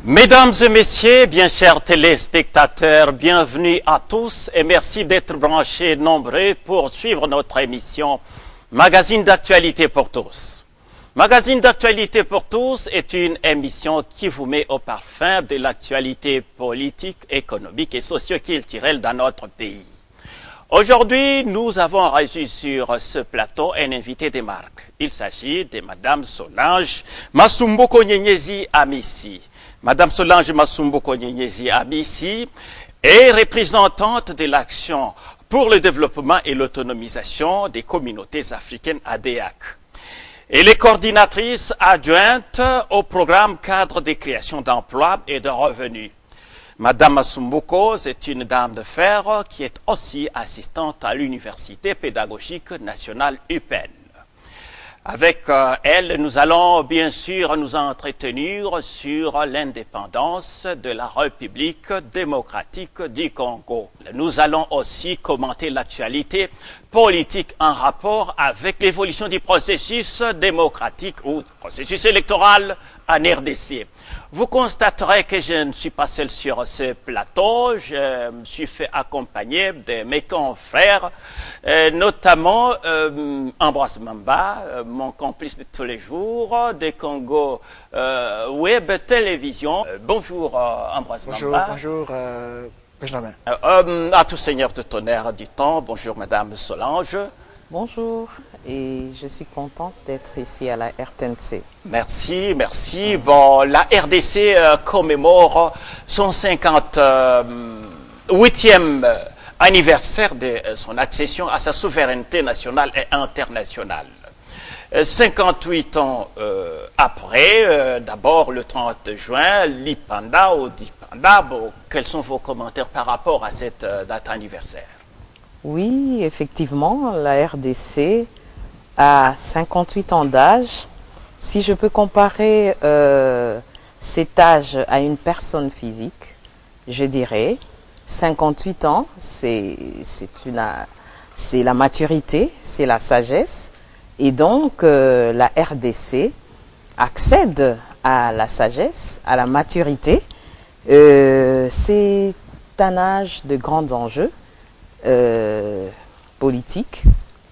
Mesdames et messieurs, bien chers téléspectateurs, bienvenue à tous et merci d'être branchés nombreux pour suivre notre émission Magazine d'actualité pour tous. Magazine d'actualité pour tous est une émission qui vous met au parfum de l'actualité politique, économique et socio-culturelle dans notre pays. Aujourd'hui, nous avons reçu sur ce plateau un invité de marque. Il s'agit de Madame Solange Masumbuko Nyenyezi Amissi. Madame Solange Masumbuko Nyenyezi Amissi est représentante de l'Action pour le développement et l'autonomisation des communautés africaines ADEAC. Elle est coordinatrice adjointe au programme cadre de création d'emplois et de revenus. Madame Masumbuko est une dame de fer qui est aussi assistante à l'Université pédagogique nationale UPenn. Avec elle, nous allons bien sûr nous entretenir sur l'indépendance de la République démocratique du Congo. Nous allons aussi commenter l'actualité politique en rapport avec l'évolution du processus démocratique ou processus électoral en RDC. Vous constaterez que je ne suis pas seul sur ce plateau, je me suis fait accompagner de mes confrères, notamment Ambroise Mamba, mon complice de tous les jours, de Congo Web Télévision. Bonjour Ambroise Mamba. Bonjour, Benjamin. À tout seigneur de tonnerre du temps, bonjour Madame Solange. Bonjour, et je suis contente d'être ici à la RTNC. Merci, merci. Bon, la RDC commémore son 58e anniversaire de son accession à sa souveraineté nationale et internationale. 58 ans après, d'abord le 30 juin, l'Ipanda ou Dipanda, bon, quels sont vos commentaires par rapport à cette date anniversaire? Oui, effectivement, la RDC a 58 ans d'âge. Si je peux comparer cet âge à une personne physique, je dirais 58 ans, c'est la maturité, c'est la sagesse. Et donc, la RDC accède à la sagesse, à la maturité. C'est un âge de grands enjeux. Politique,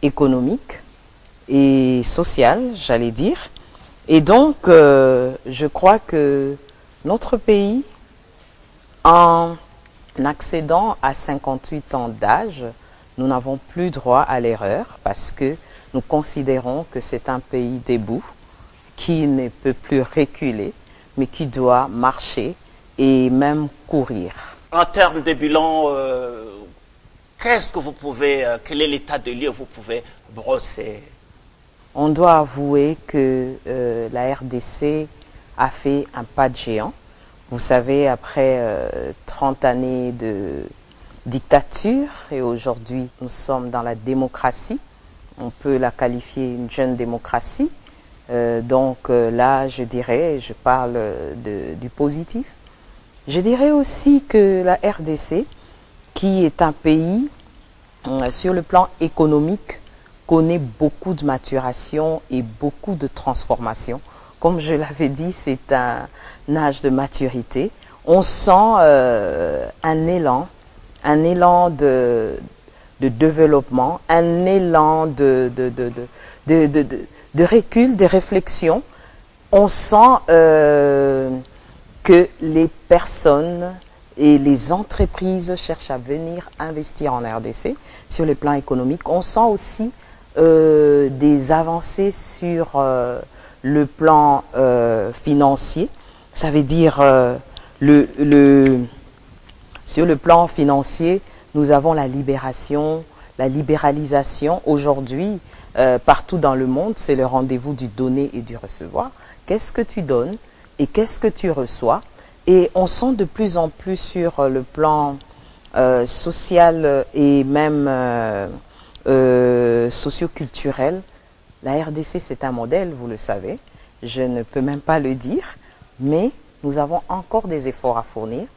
économique et social, j'allais dire. Et donc, je crois que notre pays, en accédant à 58 ans d'âge, nous n'avons plus droit à l'erreur parce que nous considérons que c'est un pays debout qui ne peut plus reculer, mais qui doit marcher et même courir. En termes de bilan, qu'est-ce que vous pouvez, quel est l'état de lieu que vous pouvez brosser? On doit avouer que la RDC a fait un pas de géant. Vous savez, après 30 années de dictature, et aujourd'hui nous sommes dans la démocratie, on peut la qualifier une jeune démocratie. Donc là, je dirais, je parle du positif. Je dirais aussi que la RDC, qui est un pays, sur le plan économique, connaît beaucoup de maturation et beaucoup de transformation. Comme je l'avais dit, c'est un âge de maturité. On sent un élan de développement, un élan de recul, de réflexion. On sent que les personnes et les entreprises cherchent à venir investir en RDC sur le plan économique. On sent aussi des avancées sur le plan financier. Ça veut dire sur le plan financier, nous avons la libéralisation. Aujourd'hui, partout dans le monde, c'est le rendez-vous du donner et du recevoir. Qu'est-ce que tu donnes et qu'est-ce que tu reçois? Et on sent de plus en plus sur le plan social et même socio-culturel. La RDC, c'est un modèle, vous le savez. Je ne peux même pas le dire, mais nous avons encore des efforts à fournir.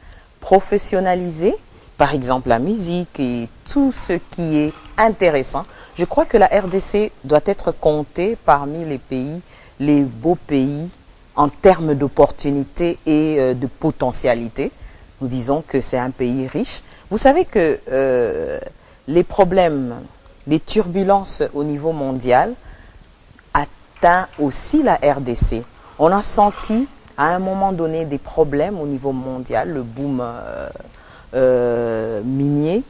Professionnaliser, par exemple, la musique et tout ce qui est intéressant. Je crois que la RDC doit être comptée parmi les pays, les beaux pays en termes d'opportunités et de potentialité. Nous disons que c'est un pays riche. Vous savez que les problèmes, les turbulences au niveau mondial atteint aussi la RDC. On a senti à un moment donné des problèmes au niveau mondial, le boom minier.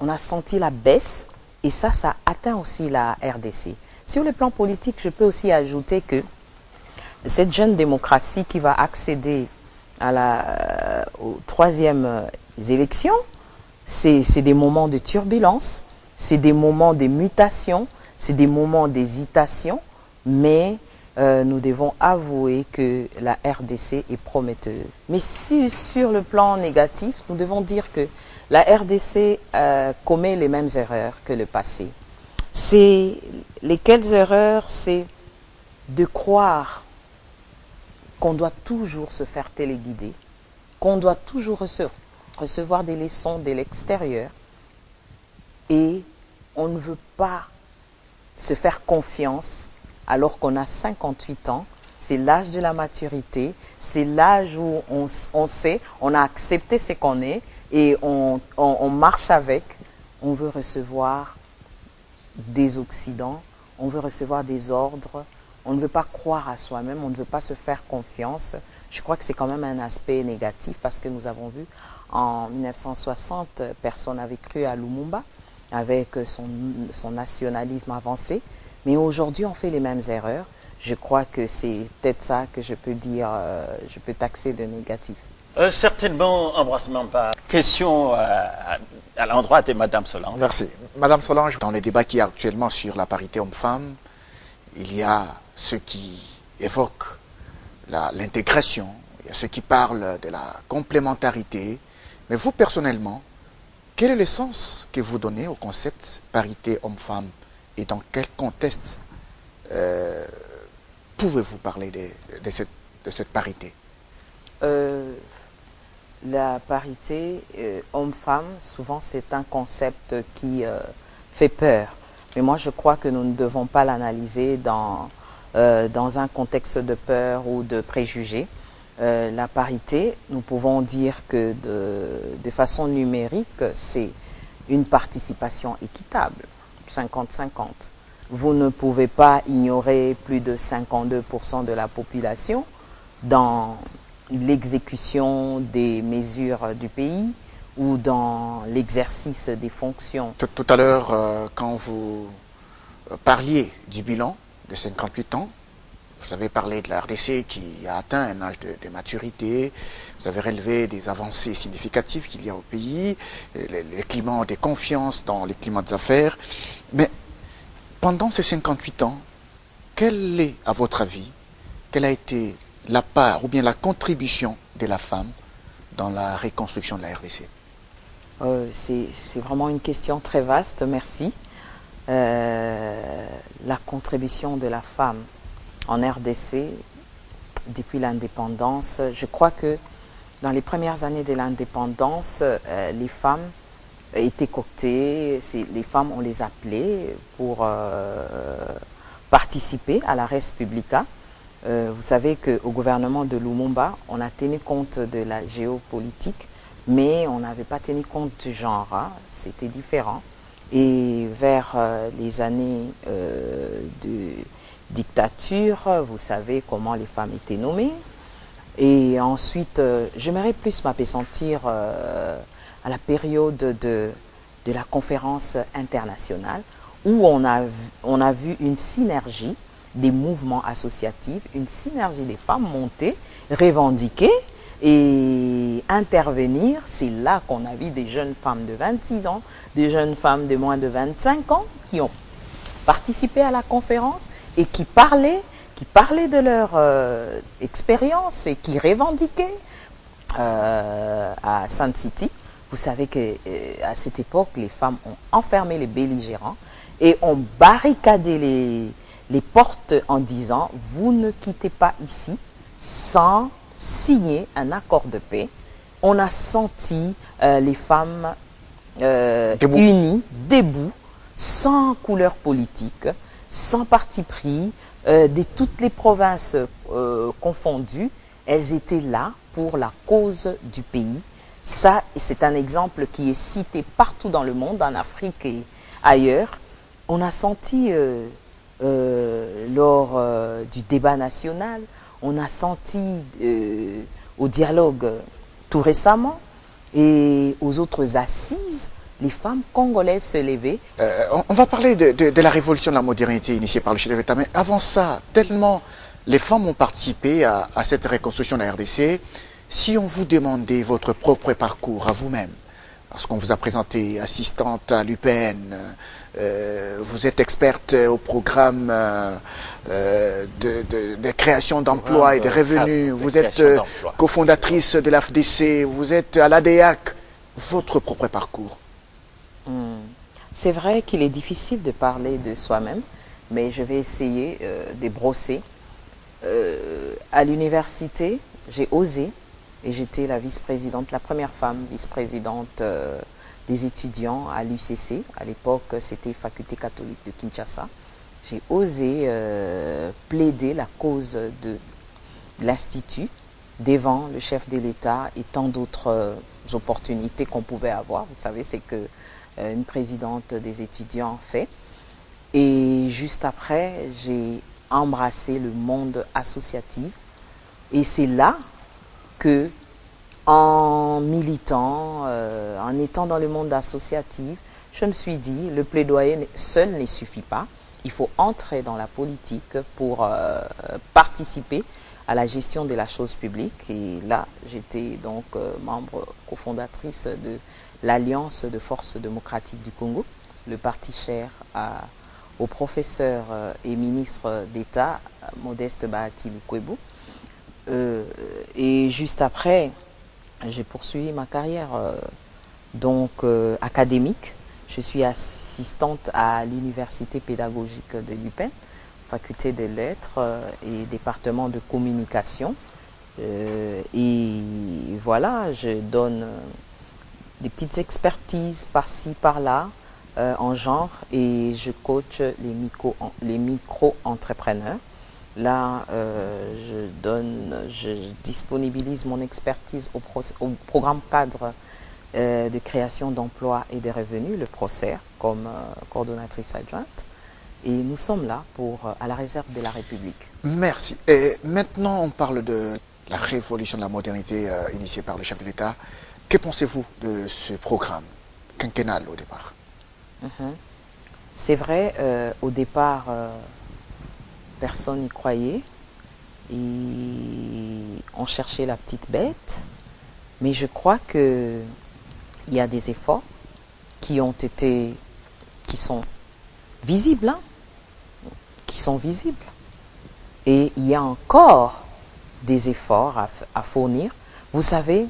On a senti la baisse et ça atteint aussi la RDC. Sur le plan politique, je peux aussi ajouter que cette jeune démocratie qui va accéder aux troisièmes élections, c'est des moments de turbulence, c'est des moments de mutation, c'est des moments d'hésitation, mais nous devons avouer que la RDC est prometteuse. Mais si sur le plan négatif, nous devons dire que la RDC commet les mêmes erreurs que le passé. Lesquelles erreurs? C'est de croire qu'on doit toujours se faire téléguider, qu'on doit toujours recevoir des leçons de l'extérieur et on ne veut pas se faire confiance alors qu'on a 58 ans. C'est l'âge de la maturité, c'est l'âge où on sait, on a accepté ce qu'on est et on marche avec. On veut recevoir des Occidents, on veut recevoir des ordres, on ne veut pas croire à soi-même, on ne veut pas se faire confiance. Je crois que c'est quand même un aspect négatif parce que nous avons vu en 1960, personne n'avait cru à Lumumba avec son nationalisme avancé. Mais aujourd'hui, on fait les mêmes erreurs. Je crois que c'est peut-être ça que je peux dire, je peux taxer de négatif. Certainement, embrassement pas. Question à l'endroit de Madame Solange. Merci. Madame Solange, dans les débats qui y a actuellement sur la parité homme-femme, il y a ceux qui évoquent l'intégration, il y a ceux qui parlent de la complémentarité. Mais vous, personnellement, quel est le sens que vous donnez au concept parité homme-femme et dans quel contexte pouvez-vous parler de cette parité? La parité homme-femme, souvent c'est un concept qui fait peur. Mais moi je crois que nous ne devons pas l'analyser dans un contexte de peur ou de préjugés. La parité, nous pouvons dire que de façon numérique, c'est une participation équitable, 50-50. Vous ne pouvez pas ignorer plus de 52% de la population dans l'exécution des mesures du pays ou dans l'exercice des fonctions. Tout à l'heure, quand vous parliez du bilan de 58 ans, vous avez parlé de la RDC qui a atteint un âge de maturité, vous avez relevé des avancées significatives qu'il y a au pays, les climats de confiance dans les climats des affaires. Mais pendant ces 58 ans, quelle est, à votre avis, quelle a été la part ou bien la contribution de la femme dans la reconstruction de la RDC? C'est vraiment une question très vaste, merci. La contribution de la femme en RDC depuis l'indépendance, je crois que dans les premières années de l'indépendance, les femmes étaient coctées, les femmes on les appelait pour participer à la res publica. Vous savez qu'au gouvernement de Lumumba, on a tenu compte de la géopolitique, mais on n'avait pas tenu compte du genre, hein, c'était différent. Et vers les années de dictature, vous savez comment les femmes étaient nommées. Et ensuite, j'aimerais plus m'appesantir à la période de la conférence internationale où on a vu une synergie des mouvements associatifs, une synergie des femmes monter, revendiquer et intervenir. C'est là qu'on a vu des jeunes femmes de 26 ans, des jeunes femmes de moins de 25 ans qui ont participé à la conférence et qui parlaient de leur expérience et qui revendiquaient à Sun City. Vous savez qu'à cette époque, les femmes ont enfermé les belligérants et ont barricadé les portes en disant « Vous ne quittez pas ici sans signer un accord de paix ». On a senti les femmes unies, debout, sans couleur politique, sans parti pris, de toutes les provinces confondues, elles étaient là pour la cause du pays. Ça, c'est un exemple qui est cité partout dans le monde, en Afrique et ailleurs. On a senti lors du débat national, on a senti au dialogue tout récemment et aux autres assises, les femmes congolaises se lever. On va parler de la révolution de la modernité initiée par le chef de l'État, mais avant ça, tellement les femmes ont participé à cette reconstruction de la RDC, si on vous demandait votre propre parcours à vous-même, parce qu'on vous a présenté assistante à l'UPN, vous êtes experte au programme de création d'emplois et de revenus, vous êtes cofondatrice de l'AFDC, vous êtes à l'ADEAC, votre propre parcours. C'est vrai qu'il est difficile de parler de soi-même, mais je vais essayer de brosser. À l'université, j'ai osé et j'étais la vice-présidente, la première femme vice-présidente des étudiants à l'UCC. À l'époque, c'était Faculté catholique de Kinshasa. J'ai osé plaider la cause de l'Institut devant le chef de l'État et tant d'autres opportunités qu'on pouvait avoir. Vous savez, c'est que une présidente des étudiants fait. Et juste après, j'ai embrassé le monde associatif. Et c'est là que, en militant, en étant dans le monde associatif, je me suis dit, le plaidoyer seul ne suffit pas. Il faut entrer dans la politique pour participer à la gestion de la chose publique. Et là, j'étais donc membre cofondatrice de l'Alliance de forces démocratiques du Congo, le parti cher au professeur et ministre d'État Modeste Bahati Lukwebo. Et juste après, j'ai poursuivi ma carrière académique. Je suis assistante à l'université pédagogique de l'UPEN, faculté des lettres et département de communication. Et voilà, je donne des petites expertises par-ci, par-là, en genre, et je coach les micro-entrepreneurs. Là, je disponibilise mon expertise au programme cadre de création d'emplois et de revenus, le PROCER, comme coordonnatrice adjointe. Et nous sommes là à la réserve de la République. Merci. Et maintenant, on parle de la révolution de la modernité initiée par le chef de l'État. Que pensez-vous de ce programme quinquennal au départ? C'est vrai, au départ, personne n'y croyait. Et on cherchait la petite bête. Mais je crois qu'il y a des efforts qui sont visibles, Et il y a encore des efforts à fournir. Vous savez,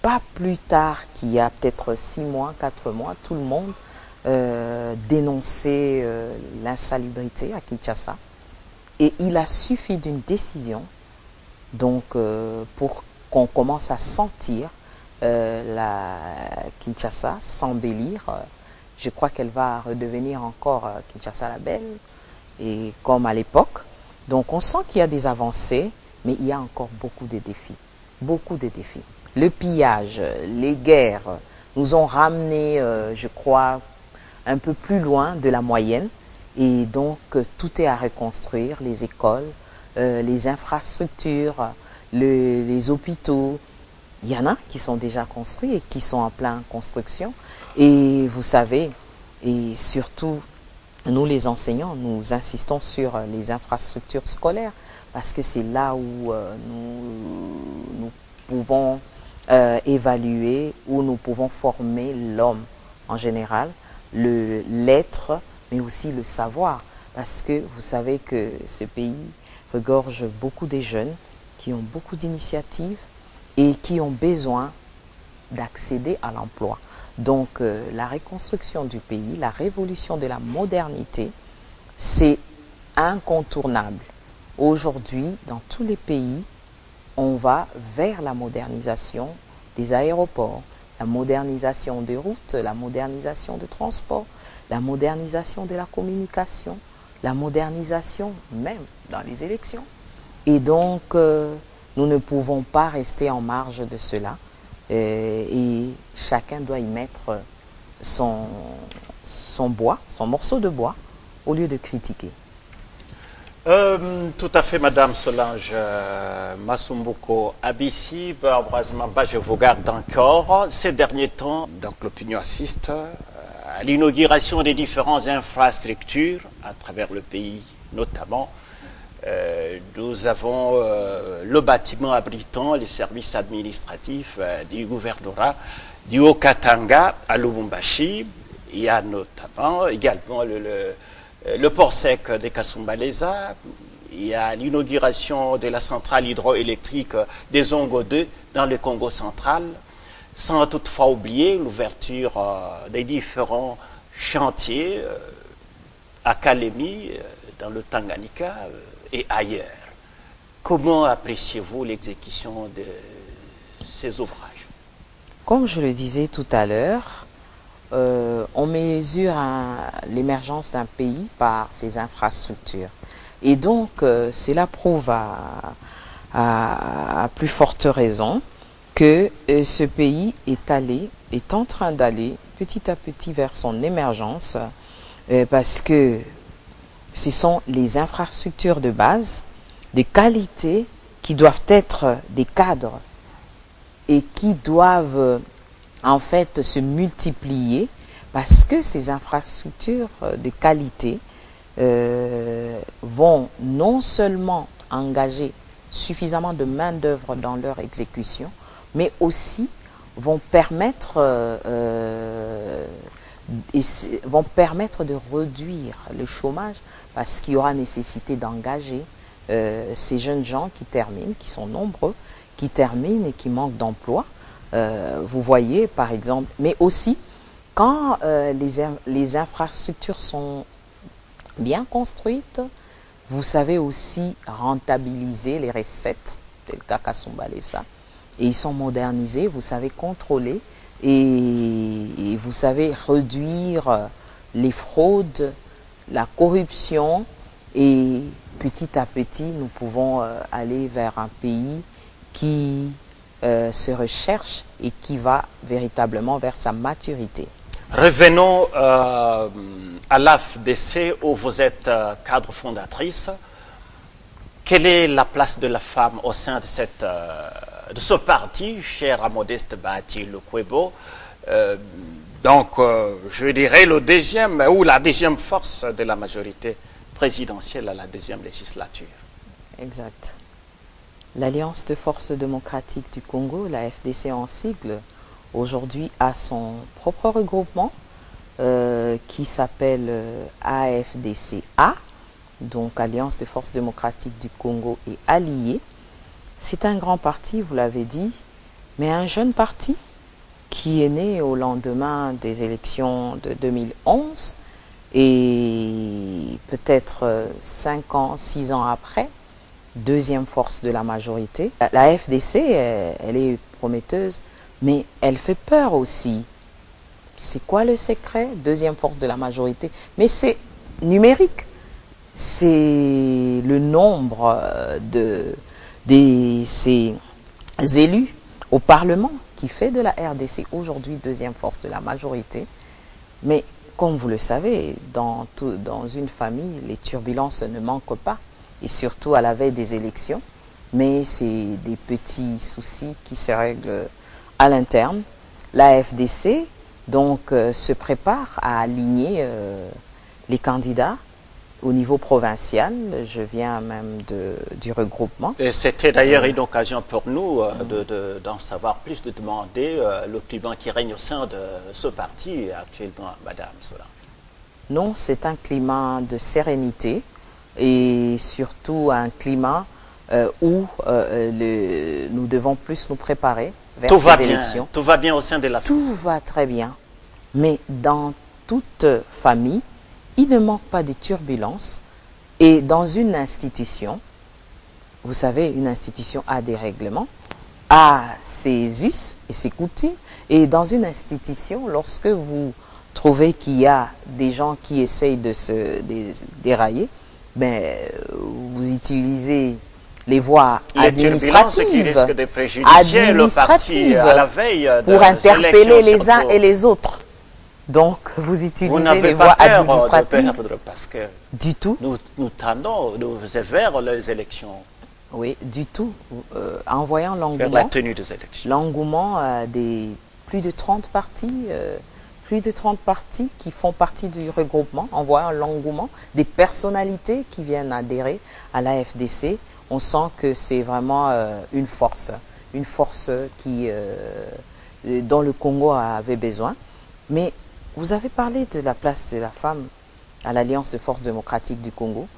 pas plus tard qu'il y a peut-être 6 mois, 4 mois, tout le monde dénonçait l'insalubrité à Kinshasa. Et il a suffi d'une décision pour qu'on commence à sentir la Kinshasa s'embellir. Je crois qu'elle va redevenir encore Kinshasa la belle, et comme à l'époque. Donc on sent qu'il y a des avancées, mais il y a encore beaucoup de défis. Beaucoup de défis. Le pillage, les guerres nous ont ramenés, je crois, un peu plus loin de la moyenne. Et donc tout est à reconstruire, les écoles, les infrastructures, les hôpitaux. Il y en a qui sont déjà construits et qui sont en pleine construction. Et vous savez, et surtout, nous les enseignants, nous insistons sur les infrastructures scolaires parce que c'est là où nous pouvons évaluer, où nous pouvons former l'homme en général, l'être, mais aussi le savoir. Parce que vous savez que ce pays regorge beaucoup de jeunes qui ont beaucoup d'initiatives et qui ont besoin d'accéder à l'emploi. Donc la reconstruction du pays, la révolution de la modernité, c'est incontournable. Aujourd'hui, dans tous les pays, on va vers la modernisation des aéroports, la modernisation des routes, la modernisation des transports, la modernisation de la communication, la modernisation même dans les élections. Et donc, nous ne pouvons pas rester en marge de cela. Et chacun doit y mettre son bois, son morceau de bois, au lieu de critiquer. Tout à fait, Madame Solange Masumbuko Abissi, je vous garde encore. Ces derniers temps, donc l'opinion assiste à l'inauguration des différentes infrastructures à travers le pays, notamment. Nous avons le bâtiment abritant les services administratifs du gouvernorat du Haut-Katanga à Lubumbashi. Il y a notamment également le port sec de Kasumbalesa. Il y a l'inauguration de la centrale hydroélectrique des Zongo 2 dans le Congo central, sans toutefois oublier l'ouverture des différents chantiers à Kalemi, dans le Tanganyika et ailleurs. Comment appréciez-vous l'exécution de ces ouvrages? Comme je le disais tout à l'heure, on mesure l'émergence d'un pays par ses infrastructures. Et donc, cela prouve à plus forte raison que ce pays est en train d'aller petit à petit vers son émergence, parce que ce sont les infrastructures de base, de qualité, qui doivent être des cadres et qui doivent en fait se multiplier, parce que ces infrastructures de qualité vont non seulement engager suffisamment de main-d'œuvre dans leur exécution, mais aussi vont permettre de réduire le chômage, parce qu'il y aura nécessité d'engager ces jeunes gens qui terminent, qui sont nombreux, qui terminent et qui manquent d'emploi. Vous voyez, par exemple, mais aussi quand les infrastructures sont bien construites, vous savez aussi rentabiliser les recettes, tel cas Kasumbalesa, et ils sont modernisés, vous savez contrôler et vous savez réduire les fraudes, la corruption, et petit à petit nous pouvons aller vers un pays qui se recherche et qui va véritablement vers sa maturité. Revenons à l'AFDC où vous êtes cadre fondatrice. Quelle est la place de la femme au sein de ce parti, cher à Modeste Bahati Lukwebo, je dirais la deuxième force de la majorité présidentielle à la deuxième législature? Exact. L'Alliance de forces démocratiques du Congo, la FDC en sigle, aujourd'hui a son propre regroupement qui s'appelle AFDCA, donc Alliance de forces démocratiques du Congo et Alliés. C'est un grand parti, vous l'avez dit, mais un jeune parti qui est né au lendemain des élections de 2011 et peut-être 5 ans, 6 ans après, deuxième force de la majorité. La FDC, elle est prometteuse, mais elle fait peur aussi. C'est quoi le secret? Deuxième force de la majorité. Mais c'est numérique. C'est le nombre ces élus au Parlement qui fait de la RDC aujourd'hui deuxième force de la majorité. Mais comme vous le savez, dans une famille, les turbulences ne manquent pas, et surtout à la veille des élections. Mais c'est des petits soucis qui se règlent à l'interne. La FDC donc se prépare à aligner les candidats au niveau provincial. Je viens même du regroupement. Et c'était d'ailleurs une occasion pour nous d'en savoir plus, de demander le climat qui règne au sein de ce parti actuellement, Madame Solange. Non, c'est un climat de sérénité et surtout un climat où nous devons plus nous préparer vers ces élections. Tout va bien au sein de la Tout va très bien, mais dans toute famille, il ne manque pas de turbulences. Et dans une institution, vous savez, une institution a des règlements, a ses us et ses coutumes. Et dans une institution, lorsque vous trouvez qu'il y a des gens qui essayent de se dérailler, ben, vous utilisez les voies les turbulences qui risquent de préjudicier le parti à la veille pour interpeller les uns et les autres. Donc, vous utilisez les voies administratives. De perdre parce que du tout. Nous tendons vers les élections. Oui, du tout. En voyant l'engouement. Vers la tenue des élections. L'engouement des plus de 30 partis. Plus de 30 partis qui font partie du regroupement, en voyant l'engouement des personnalités qui viennent adhérer à la FDC, on sent que c'est vraiment une force qui, dont le Congo avait besoin. Mais vous avez parlé de la place de la femme à l'Alliance de forces démocratiques du Congo.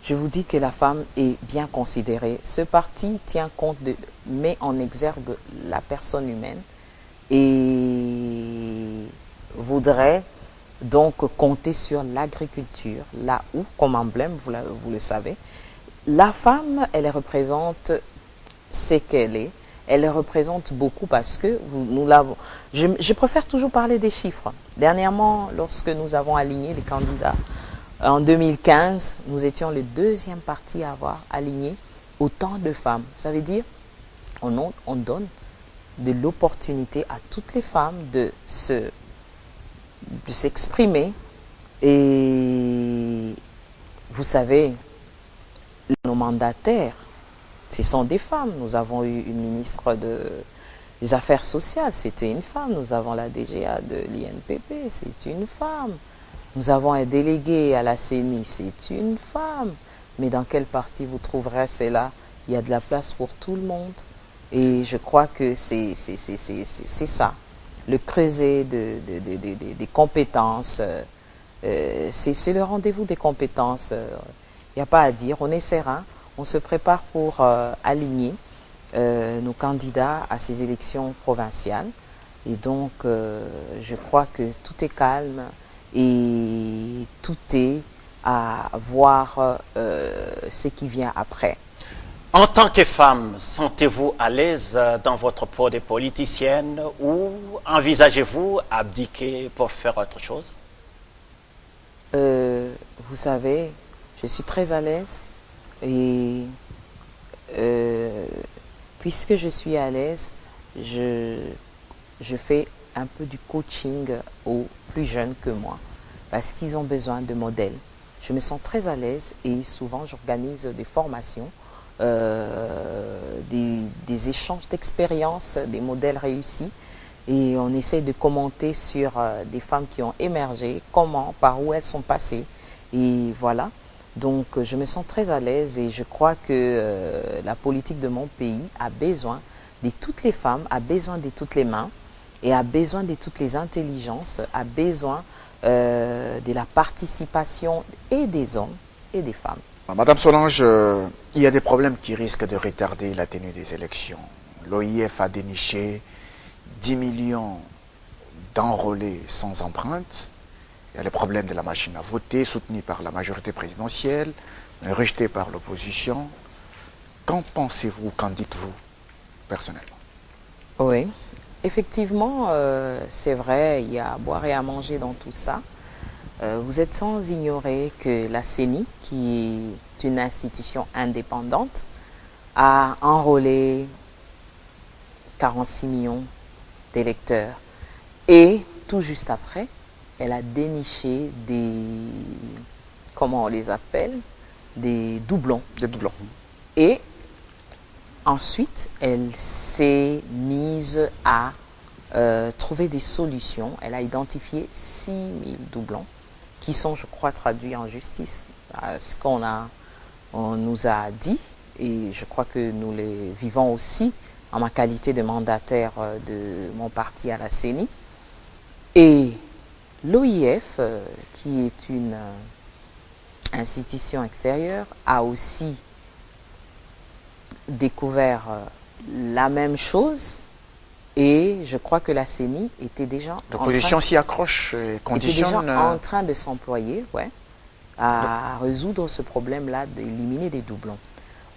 Je vous dis que la femme est bien considérée. Ce parti tient compte met en exergue la personne humaine et voudrait donc compter sur l'agriculture, là où, comme emblème, vous le savez, la femme, elle représente ce qu'elle est. Elle représente beaucoup parce que nous l'avons. Je préfère toujours parler des chiffres. Dernièrement, lorsque nous avons aligné les candidats, en 2015, nous étions le deuxième parti à avoir aligné autant de femmes. Ça veut dire on donne de l'opportunité à toutes les femmes de s'exprimer. Et vous savez, nos mandataires, ce sont des femmes. Nous avons eu une ministre des Affaires sociales, c'était une femme. Nous avons la DGA de l'INPP, c'est une femme. Nous avons un délégué à la CENI, c'est une femme. Mais dans quel parti vous trouverez cela? Il y a de la place pour tout le monde. Et je crois que c'est ça. Le creuset des compétences, c'est le rendez-vous des compétences. Il n'y a pas à dire, on est serein, on se prépare pour aligner nos candidats à ces élections provinciales. Et donc, je crois que tout est calme et tout est à voir ce qui vient après. En tant que femme, sentez-vous à l'aise dans votre peau de politicienne ou envisagez-vous abdiquer pour faire autre chose? Vous savez, je suis très à l'aise et puisque je suis à l'aise, je fais un peu du coaching aux plus jeunes que moi parce qu'ils ont besoin de modèles. Je me sens très à l'aise et souvent j'organise des formations, des échanges d'expériences, des modèles réussis et on essaie de commenter sur des femmes qui ont émergé, comment, par où elles sont passées et voilà. Donc je me sens très à l'aise et je crois que la politique de mon pays a besoin de toutes les femmes, a besoin de toutes les mains et a besoin de toutes les intelligences, a besoin de la participation et des hommes et des femmes. Madame Solange, il y a des problèmes qui risquent de retarder la tenue des élections. L'OIF a déniché 10 millions d'enrôlés sans empreinte. Il y a le problème de la machine à voter, soutenue par la majorité présidentielle, rejetée par l'opposition. Qu'en pensez-vous, qu'en dites-vous personnellement? Oui, effectivement, c'est vrai, il y a à boire et à manger dans tout ça. Vous êtes sans ignorer que la CENI, qui est une institution indépendante, a enrôlé 46 millions d'électeurs. Et tout juste après, elle a déniché des, comment on les appelle, des doublons. Des doublons. Et ensuite, elle s'est mise à trouver des solutions. Elle a identifié 6 000 doublons qui sont, je crois, traduits en justice. Ce qu'on nous a dit, et je crois que nous les vivons aussi en ma qualité de mandataire de mon parti à la CENI. Et l'OIF, qui est une institution extérieure, a aussi découvert la même chose. Et je crois que la CENI était déjà l'opposition s'y accroche et conditionne... était déjà en train de s'employer à résoudre ce problème-là, d'éliminer des doublons.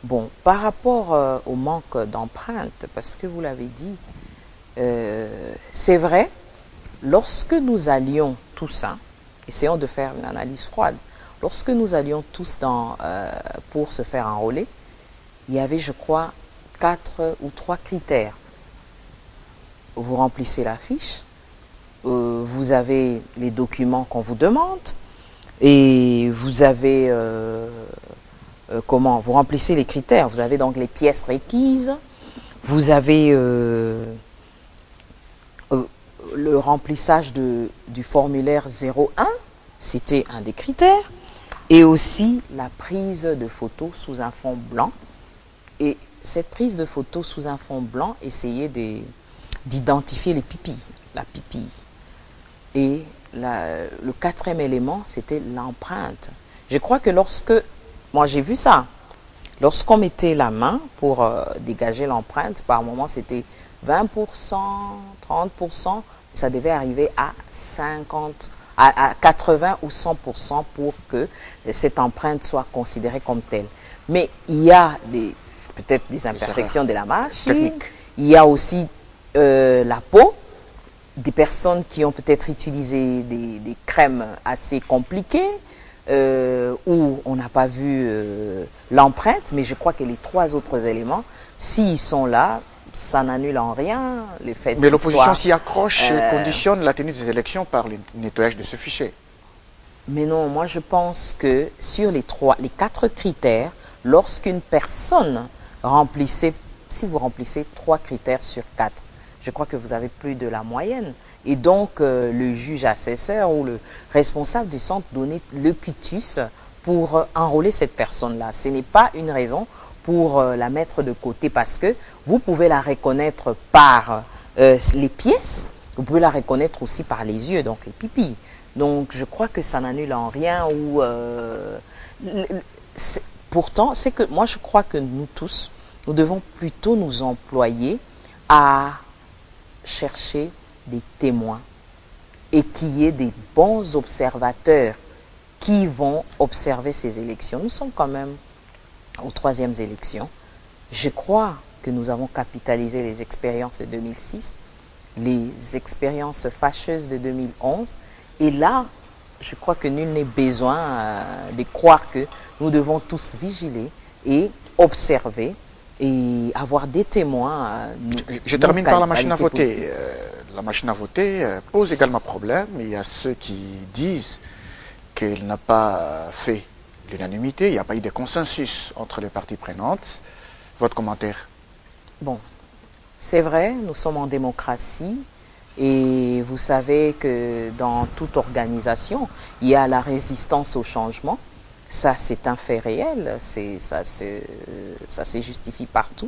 Bon, par rapport au manque d'empreintes, parce que vous l'avez dit, c'est vrai, lorsque nous allions tous, hein, essayons de faire une analyse froide, lorsque nous allions tous pour se faire enrôler, il y avait, je crois, 4 ou 3 critères. Vous remplissez la fiche, vous avez les documents qu'on vous demande, et vous avez, vous remplissez les critères, vous avez donc les pièces requises, vous avez le remplissage du formulaire 01, c'était un des critères, et aussi la prise de photos sous un fond blanc. Et cette prise de photos sous un fond blanc, essayez d'identifier les pupilles, la pupille. Et le 4e élément, c'était l'empreinte. Je crois que moi j'ai vu ça, lorsqu'on mettait la main pour dégager l'empreinte, par moment c'était 20%, 30%, ça devait arriver à 80 ou 100% pour que cette empreinte soit considérée comme telle. Mais il y a peut-être des imperfections de la machine, technique. Il y a aussi la peau, des personnes qui ont peut-être utilisé des crèmes assez compliquées, où on n'a pas vu l'empreinte, mais je crois que les 3 autres éléments, s'ils sont là, ça n'annule en rien les faits. Mais l'opposition s'y accroche et conditionne la tenue des élections par le nettoyage de ce fichier. Mais non, moi je pense que sur les 4 critères, lorsqu'une personne remplissait, si vous remplissez 3 critères sur 4, je crois que vous avez plus de la moyenne. Et donc, le juge assesseur ou le responsable du centre donnait le quitus pour enrôler cette personne-là. Ce n'est pas une raison pour la mettre de côté parce que vous pouvez la reconnaître par les pièces, vous pouvez la reconnaître aussi par les yeux, donc les pupilles. Donc, je crois que ça n'annule en rien. Pourtant, c'est que moi, je crois que nous tous, nous devons plutôt nous employer à chercher des témoins et qu'il y ait des bons observateurs qui vont observer ces élections. Nous sommes quand même aux 3e élections. Je crois que nous avons capitalisé les expériences de 2006, les expériences fâcheuses de 2011. Et là, je crois que nul n'est besoin de croire que nous devons tous vigiler et observer et avoir des témoins. Je termine par la machine à voter. La machine à voter pose également problème. Il y a ceux qui disent qu'elle n'a pas fait l'unanimité, il n'y a pas eu de consensus entre les parties prenantes. Votre commentaire? Bon, c'est vrai, nous sommes en démocratie et vous savez que dans toute organisation, il y a la résistance au changement. Ça, c'est un fait réel, ça se justifie partout.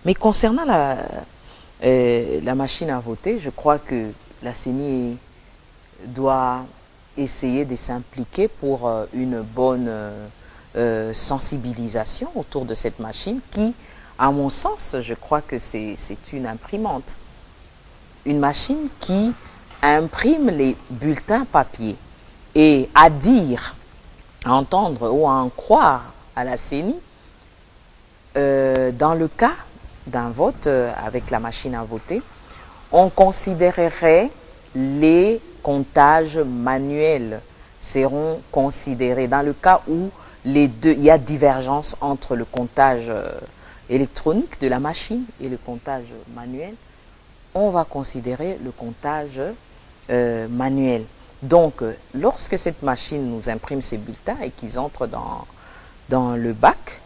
Mais concernant la machine à voter, je crois que la CENI doit essayer de s'impliquer pour une bonne sensibilisation autour de cette machine qui, à mon sens, je crois que c'est une imprimante. Une machine qui imprime les bulletins papier. Et à dire, à entendre ou à en croire à la CENI, dans le cas d'un vote avec la machine à voter, on considérerait les comptages manuels seront considérés. Dans le cas où il y a divergence entre le comptage électronique de la machine et le comptage manuel, on va considérer le comptage manuel. Donc, lorsque cette machine nous imprime ces bulletins et qu'ils entrent dans le bac,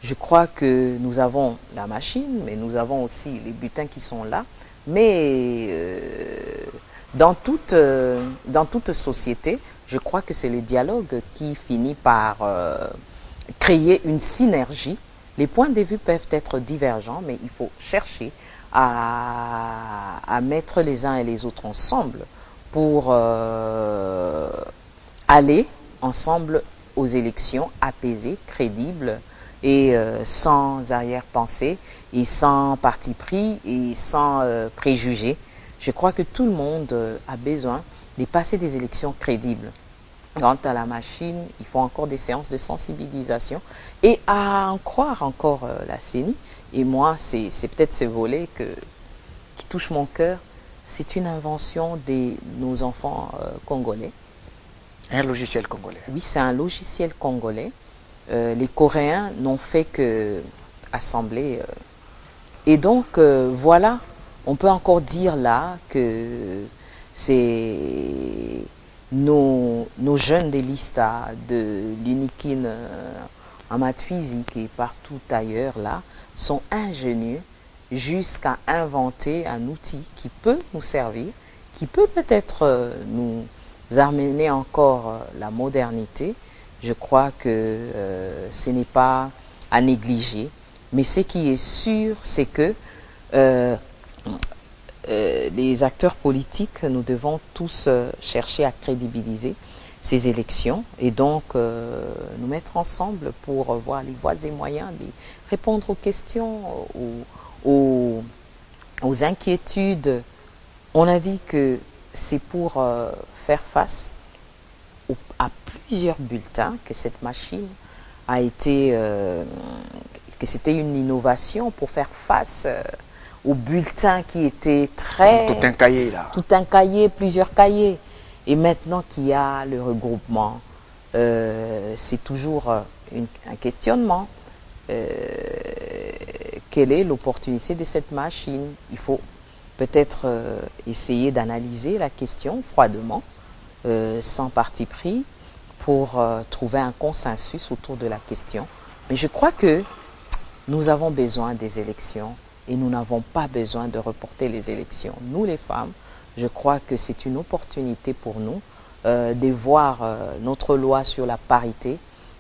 je crois que nous avons la machine, mais nous avons aussi les bulletins qui sont là. Mais dans toute société, je crois que c'est le dialogue qui finit par créer une synergie. Les points de vue peuvent être divergents, mais il faut chercher à mettre les uns et les autres ensemble pour aller ensemble aux élections apaisées, crédibles et sans arrière-pensée et sans parti pris et sans préjugés. Je crois que tout le monde a besoin de passer des élections crédibles. Quant à la machine, il faut encore des séances de sensibilisation et à en croire encore la CENI. Et moi, c'est peut-être ce volet qui touche mon cœur. c'est une invention de nos enfants congolais. Un logiciel congolais. Oui, c'est un logiciel congolais. Les Coréens n'ont fait que assembler. Et donc, voilà, on peut encore dire là que c'est nos jeunes de l'ISTA, de l'UNIKIN en maths physique et partout ailleurs là, sont ingénieux jusqu'à inventer un outil qui peut nous servir, qui peut peut-être nous amener encore la modernité. Je crois que ce n'est pas à négliger. Mais ce qui est sûr, c'est que les acteurs politiques, nous devons tous chercher à crédibiliser ces élections et donc nous mettre ensemble pour voir les voies et moyens de répondre aux questions, aux inquiétudes. On a dit que c'est pour faire face à plusieurs bulletins que cette machine a été, que c'était une innovation pour faire face aux bulletins qui étaient très... Tout un cahier là. Tout un cahier, plusieurs cahiers. Et maintenant qu'il y a le regroupement, c'est toujours un questionnement. Quelle est l'opportunité de cette machine? Il faut peut-être essayer d'analyser la question froidement, sans parti pris, pour trouver un consensus autour de la question. Mais je crois que nous avons besoin des élections et nous n'avons pas besoin de reporter les élections. Nous, les femmes, je crois que c'est une opportunité pour nous de voir notre loi sur la parité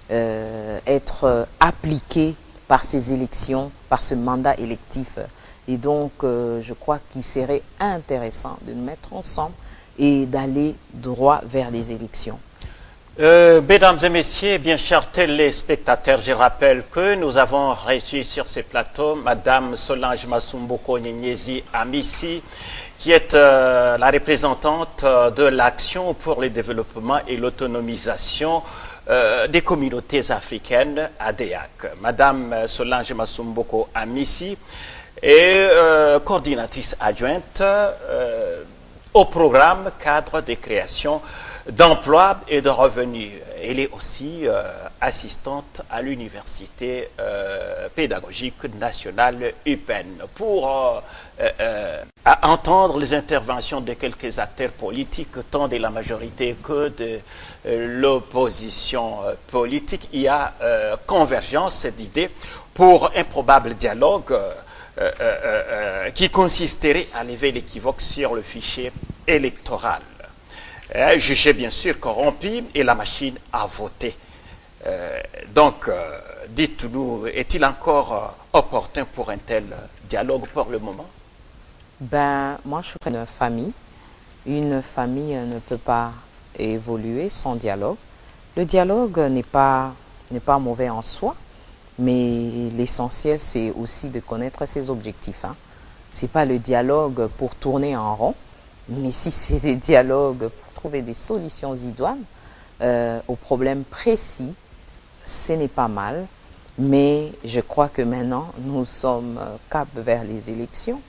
être appliquée par ces élections, par ce mandat électif. Et donc, je crois qu'il serait intéressant de nous mettre ensemble et d'aller droit vers les élections. Mesdames et messieurs, bien chers téléspectateurs, je rappelle que nous avons reçu sur ce plateau Madame Solange Masumbuko Nyenyezi Amissi, qui est la représentante de l'Action pour le développement et l'autonomisation des communautés africaines, ADEAC. Madame Solange Masumbuko Amissi est coordinatrice adjointe au programme cadre de création d'emploi et de revenus. Elle est aussi assistante à l'Université pédagogique nationale UPenn. Pour entendre les interventions de quelques acteurs politiques, tant de la majorité que de l'opposition politique, il y a convergence d'idées pour un probable dialogue qui consisterait à lever l'équivoque sur le fichier électoral. Jugé bien sûr corrompu et la machine a voté. Donc, dites-nous, est-il encore opportun pour un tel dialogue pour le moment? Ben, moi, je suis une famille. Une famille ne peut pas évoluer sans dialogue. Le dialogue n'est pas mauvais en soi, mais l'essentiel, c'est aussi de connaître ses objectifs. Hein. Ce n'est pas le dialogue pour tourner en rond, mais si c'est des dialogues pour trouver des solutions idoines aux problèmes précis, ce n'est pas mal. Mais je crois que maintenant, nous sommes cap vers les élections.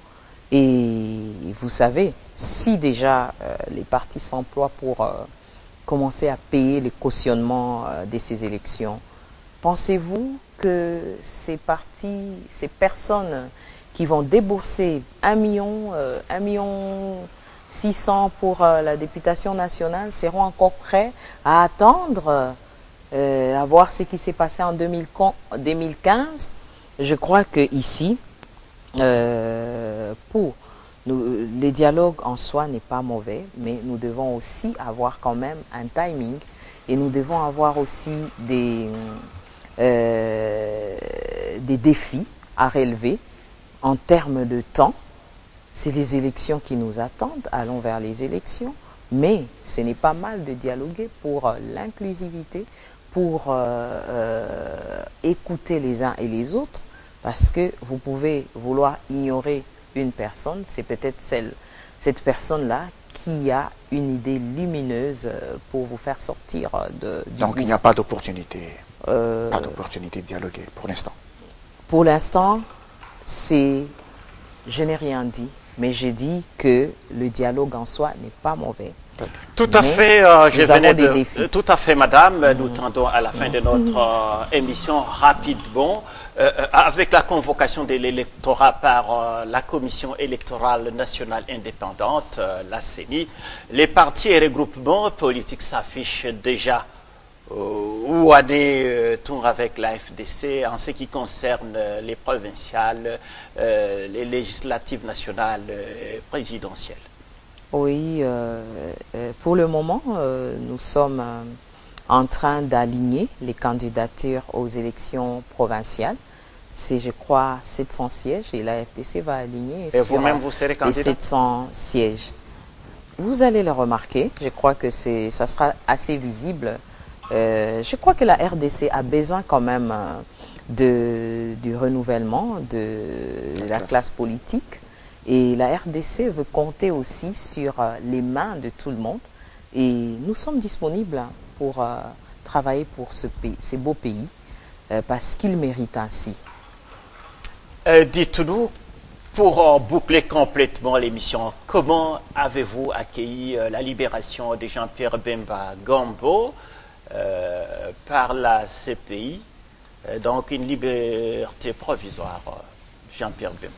Et vous savez, si déjà les partis s'emploient pour commencer à payer les cautionnements de ces élections, pensez-vous que ces partis, ces personnes qui vont débourser 1 million 600 pour la députation nationale seront encore prêts à attendre, à voir ce qui s'est passé en 2015? Je crois qu'ici, pour nous, les dialogues en soi n'est pas mauvais, mais nous devons aussi avoir quand même un timing et nous devons avoir aussi des défis à relever en termes de temps. C'est les élections qui nous attendent, allons vers les élections, mais ce n'est pas mal de dialoguer pour l'inclusivité, pour écouter les uns et les autres, parce que vous pouvez vouloir ignorer une personne, c'est peut-être cette personne-là qui a une idée lumineuse pour vous faire sortir du Donc il n'y a pas d'opportunité, pas d'opportunité de dialoguer pour l'instant. Pour l'instant, je n'ai rien dit. mais j'ai dit que le dialogue en soi n'est pas mauvais. Tout à fait, tout à fait, madame. Nous tendons à la fin de notre émission rapidement avec la convocation de l'électorat par la Commission électorale nationale indépendante, la CENI. Les partis et regroupements politiques s'affichent déjà où aller tourne avec la FDC en ce qui concerne les provinciales, les législatives nationales et présidentielles. Oui, pour le moment, nous sommes en train d'aligner les candidatures aux élections provinciales. C'est, je crois, 700 sièges et la FDC va aligner et vous-même, vous serez candidat? Les 700 sièges. Vous allez le remarquer, je crois que ça sera assez visible. Je crois que la RDC a besoin quand même du renouvellement de la classe politique. Et la RDC veut compter aussi sur les mains de tout le monde. Et nous sommes disponibles pour travailler pour ces beaux pays parce qu'ils méritent ainsi. Dites-nous, pour boucler complètement l'émission, comment avez-vous accueilli la libération de Jean-Pierre Bemba Gombo par la CPI, donc une liberté provisoire, Jean-Pierre Bemba?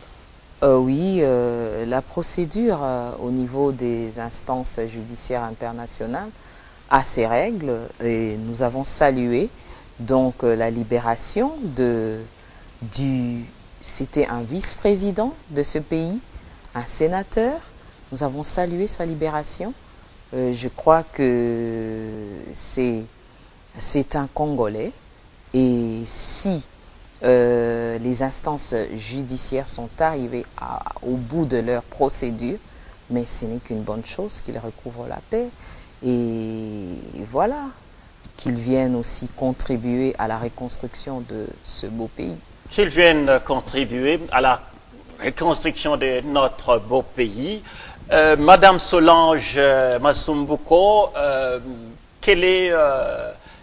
Oui, la procédure au niveau des instances judiciaires internationales a ses règles et nous avons salué donc la libération c'était un vice-président de ce pays, un sénateur. Nous avons salué sa libération. Je crois que c'est un Congolais et si les instances judiciaires sont arrivées au bout de leur procédure, mais ce n'est qu'une bonne chose qu'ils recouvrent la paix et voilà, qu'ils viennent aussi contribuer à la reconstruction de ce beau pays. Qu'ils viennent contribuer à la reconstruction de notre beau pays. Madame Solange Masumbuko, quel est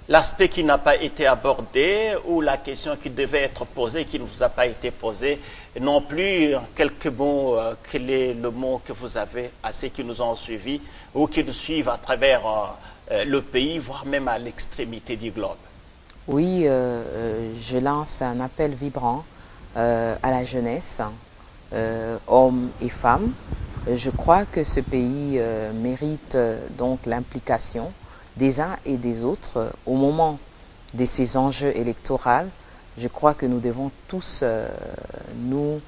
l'aspect qui n'a pas été abordé ou la question qui devait être posée, qui ne vous a pas été posée, non plus quelques mots, quel est le mot que vous avez à ceux qui nous ont suivis ou qui nous suivent à travers le pays, voire même à l'extrémité du globe? Oui, je lance un appel vibrant à la jeunesse, hommes et femmes. Je crois que ce pays mérite donc l'implication des uns et des autres au moment de ces enjeux électoraux. Je crois que nous devons tous nous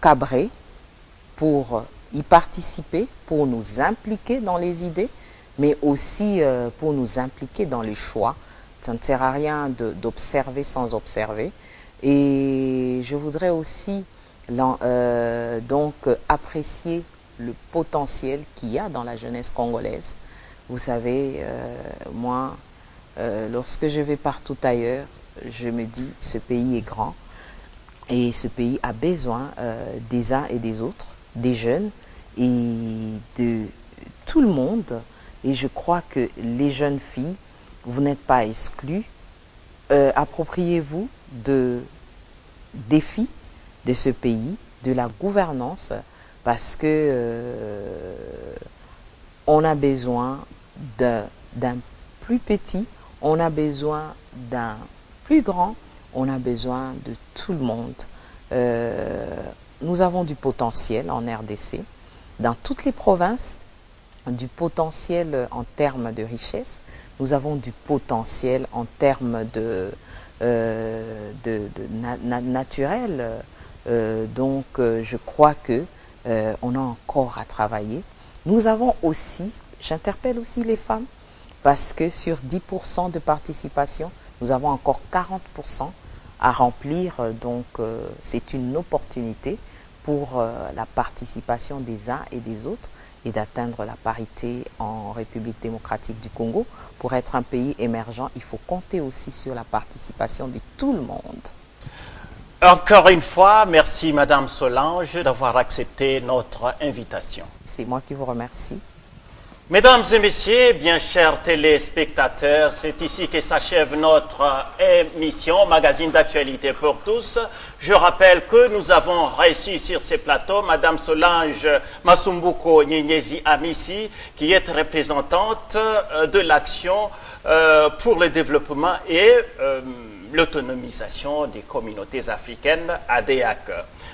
cabrer pour y participer, pour nous impliquer dans les idées, mais aussi pour nous impliquer dans les choix. Ça ne sert à rien d'observer sans observer. Et je voudrais aussi donc apprécier le potentiel qu'il y a dans la jeunesse congolaise. Vous savez, moi, lorsque je vais partout ailleurs, je me dis, ce pays est grand et ce pays a besoin des uns et des autres, des jeunes et de tout le monde. Et je crois que les jeunes filles, vous n'êtes pas exclus. Appropriez-vous des défis de ce pays, de la gouvernance, parce que on a besoin d'un plus petit, on a besoin d'un plus grand, on a besoin de tout le monde. Nous avons du potentiel en RDC, dans toutes les provinces, du potentiel en termes de richesse, nous avons du potentiel en termes naturel. Donc je crois que on a encore à travailler. Nous avons aussi, j'interpelle aussi les femmes, parce que sur 10% de participation, nous avons encore 40% à remplir. Donc c'est une opportunité pour la participation des uns et des autres et d'atteindre la parité en République démocratique du Congo. Pour être un pays émergent, il faut compter aussi sur la participation de tout le monde. Encore une fois, merci Madame Solange d'avoir accepté notre invitation. C'est moi qui vous remercie. Mesdames et messieurs, bien chers téléspectateurs, c'est ici que s'achève notre émission Magazine d'actualité pour tous. Je rappelle que nous avons reçu sur ces plateaux Madame Solange Masumbuko Nyenyezi Amisi, qui est représentante de l'Action pour le développement et l'autonomisation des communautés africaines, ADEAC.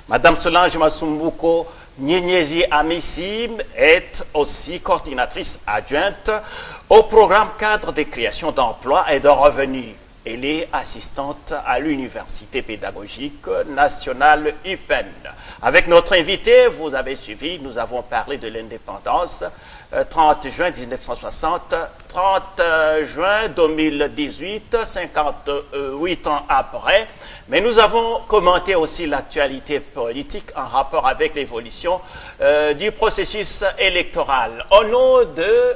Madame Solange Masumbuko Nyenyezi Amisi est aussi coordinatrice adjointe au programme cadre de création d'emplois et de revenus. Elle est assistante à l'Université pédagogique nationale UPenn. Avec notre invité, vous avez suivi, nous avons parlé de l'indépendance, 30 juin 1960, 30 juin 2018, 58 ans après. Mais nous avons commenté aussi l'actualité politique en rapport avec l'évolution du processus électoral. Au nom de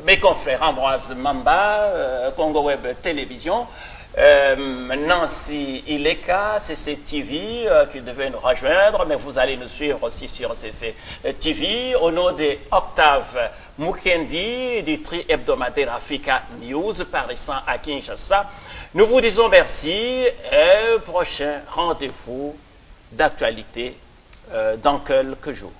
mes confrères Ambroise Mamba, Congo Web Télévision, Nancy Ileka, CCTV, qui devait nous rejoindre, mais vous allez nous suivre aussi sur CCTV. Au nom de Octave Mukendi, du tri hebdomadaire Africa News, paraissant à Kinshasa, nous vous disons merci et prochain rendez-vous d'actualité dans quelques jours.